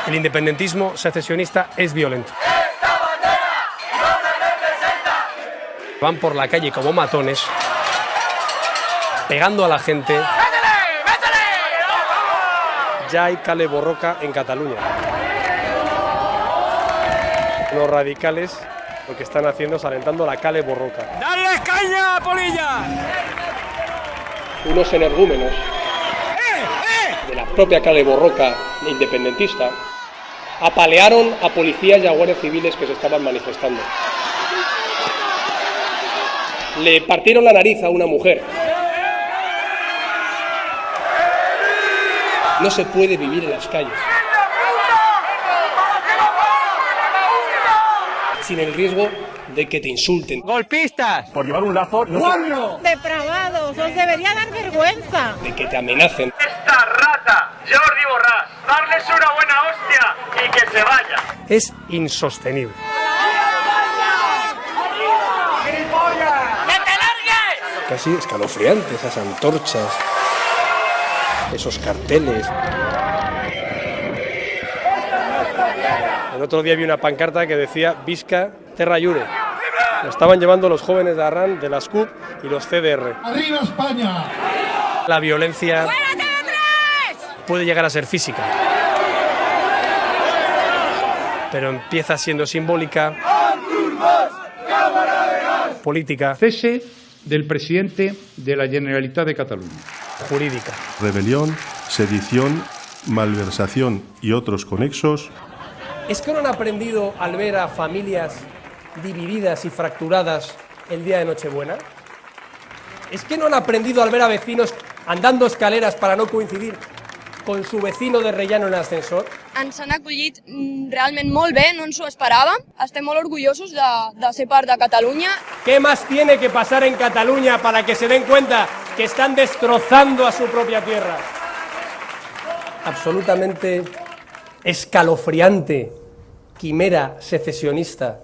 El independentismo secesionista es violento. Van por la calle como matones, pegando a la gente. Ya hay kale borroka en Cataluña. Los radicales lo que están haciendo es alentando la kale borroka. ¡Dale caña, polilla! Unos energúmenos de la propia kale borroka independentista apalearon a policías y a guardias civiles que se estaban manifestando. Le partieron la nariz a una mujer. No se puede vivir en las calles sin el riesgo de que te insulten. ¡Golpistas! Por llevar un lazo... ¡Cuatro! Depravados, os debería dar vergüenza. De que te amenacen. ¡Esta rata, Jordi Borràs! ¡Darles una buena hostia y que se vaya! Es insostenible. ¡Que te largues! Casi escalofriante esas antorchas, esos carteles. El otro día vi una pancarta que decía Visca Terra Jure. Lo estaban llevando los jóvenes de Arran, de las CUP y los CDR. ¡Arriba España! La violencia puede llegar a ser física, pero empieza siendo simbólica, política, Cese del presidente de la Generalitat de Cataluña. jurídica. Rebelión, sedición, malversación y otros conexos. ¿Es que no han aprendido al ver a familias divididas y fracturadas el día de Nochebuena? ¿Es que no han aprendido al ver a vecinos andando escaleras para no coincidir con su vecino de rellano en el ascensor? Ens han acollit realment molt bé, no ens ho esperàvem. Estem molt orgullosos de ser part de Catalunya. ¿Qué más tiene que pasar en Cataluña para que se den cuenta que están destrozando a su propia tierra? Absolutamente escalofriante quimera secesionista